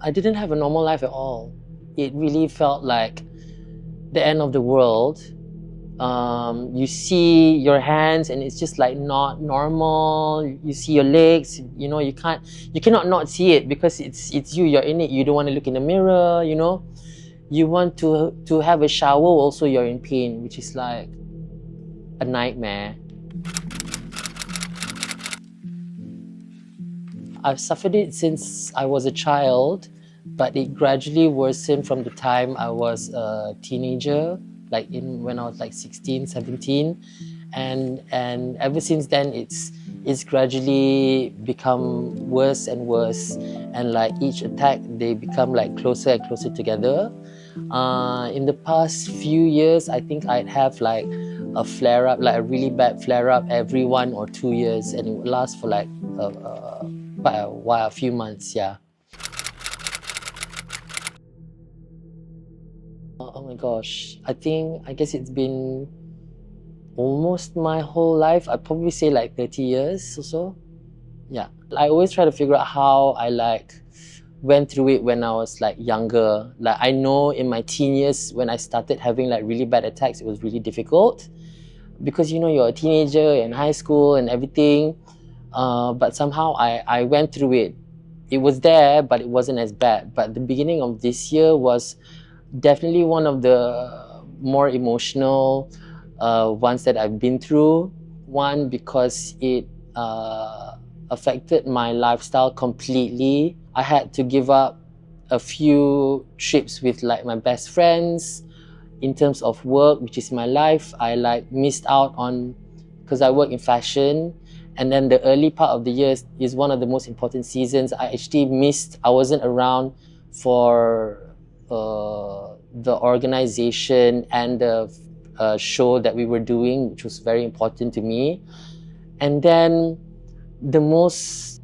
I didn't have a normal life at all. It really felt like the end of the world. You see your hands and it's just like not normal. You see your legs, you know, you cannot not see it because it's you, you're in it. You don't want to look in the mirror, you know. You want to have a shower, also you're in pain, which is like a nightmare. I've suffered it since I was a child, but it gradually worsened from the time I was a teenager, like when I was like 16, 17. And ever since then it's gradually become worse and worse, and like each attack they become like closer and closer together. In the past few years, I think I'd have like a flare-up, like a really bad flare-up every 1 or 2 years, and it would last for like quite a while, a few months, yeah. Oh my gosh, I guess it's been almost my whole life. I'd probably say like 30 years or so. Yeah. I always try to figure out how I like went through it when I was like younger. Like I know in my teen years when I started having like really bad attacks, it was really difficult because you know you're a teenager in high school and everything. But somehow I went through it. It was there, but it wasn't as bad. But the beginning of this year was definitely one of the more emotional ones that I've been through. One, because it affected my lifestyle completely. I had to give up a few trips with like my best friends. In terms of work, which is my life, I like missed out on, because I work in fashion, and then the early part of the year is one of the most important seasons. I actually missed, I wasn't around for the organization and the show that we were doing, which was very important to me. And then the most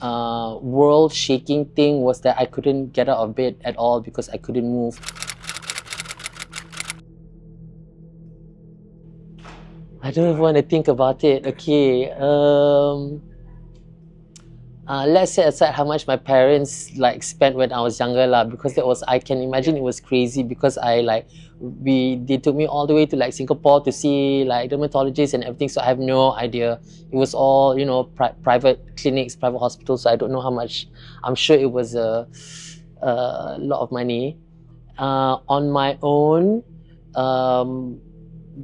world-shaking thing was that I couldn't get out of bed at all because I couldn't move. I don't even want to think about it. Okay. Let's set aside how much my parents like spent when I was younger lah, because that was, I can imagine it was crazy because they took me all the way to like Singapore to see like dermatologists and everything, so I have no idea. It was all, you know, private clinics, private hospitals, so I don't know how much. I'm sure it was a lot of money. On my own,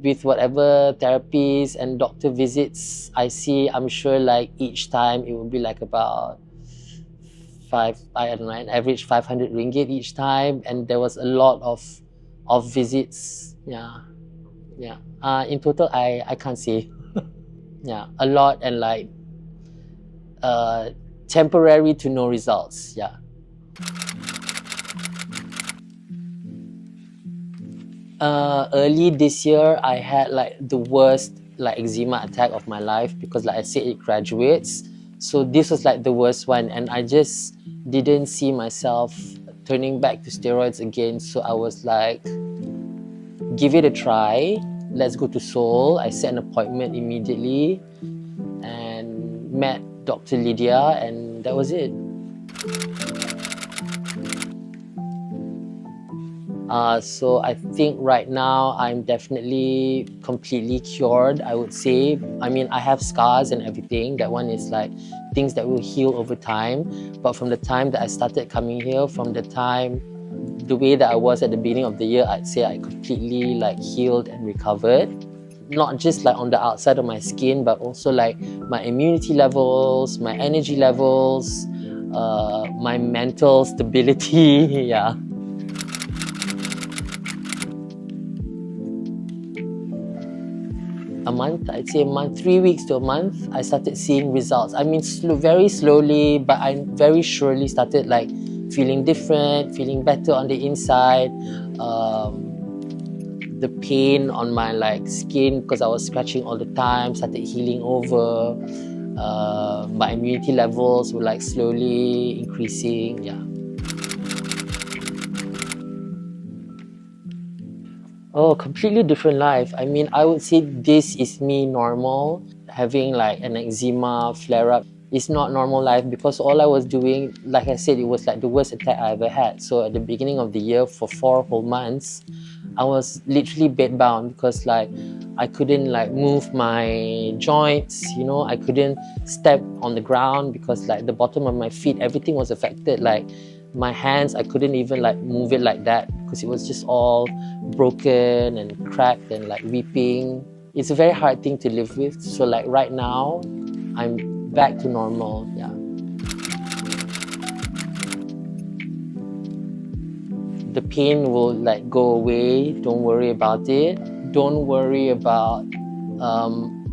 with whatever therapies and doctor visits I see, I'm sure like each time it will be like about I don't know, an average 500 ringgit each time, and there was a lot of visits. Yeah, yeah. In total, I can't say. Yeah, a lot, and like temporary to no results. Yeah. Early this year, I had like the worst like eczema attack of my life because, like I said, it graduates. So this was like the worst one, and I just didn't see myself turning back to steroids again. So I was like, give it a try. Let's go to SOL. I set an appointment immediately and met Dr. Lydia, and that was it. So I think right now I'm definitely completely cured, I would say. I mean, I have scars and everything. That one is like things that will heal over time. But from the time that I started coming here, from the way that I was at the beginning of the year, I'd say I completely like healed and recovered. Not just like on the outside of my skin, but also like my immunity levels, my energy levels, my mental stability, yeah. A month, I'd say a month, 3 weeks to a month, I started seeing results. I mean, very slowly, but I very surely started like feeling different, feeling better on the inside. The pain on my like skin, because I was scratching all the time, started healing over. My immunity levels were like slowly increasing, yeah. Oh, completely different life. I mean, I would say this is me normal. Having like an eczema flare up it's not normal life, because all I was doing, like I said, it was like the worst attack I ever had. So at the beginning of the year, for 4 whole months, I was literally bedbound, because like I couldn't like move my joints, you know, I couldn't step on the ground because like the bottom of my feet, everything was affected. Like my hands, I couldn't even like move it like that because it was just all broken and cracked and like weeping. It's a very hard thing to live with. So like right now, I'm back to normal, yeah. The pain will like go away. Don't worry about it. Don't worry about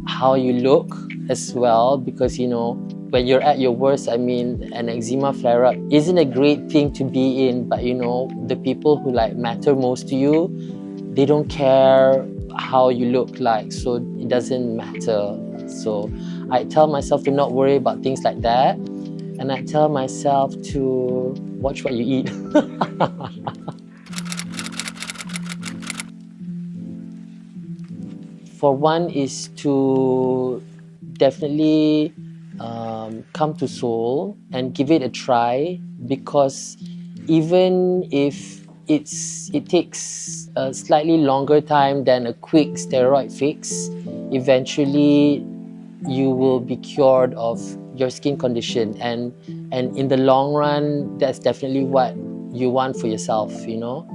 how you look as well, because you know, when you're at your worst, I mean, an eczema flare-up isn't a great thing to be in, but you know, the people who like matter most to you, they don't care how you look like, so it doesn't matter. So I tell myself to not worry about things like that, and I tell myself to watch what you eat. For one is to definitely come to SOL and give it a try, because even if it takes a slightly longer time than a quick steroid fix, eventually you will be cured of your skin condition, and in the long run, that's definitely what you want for yourself, you know.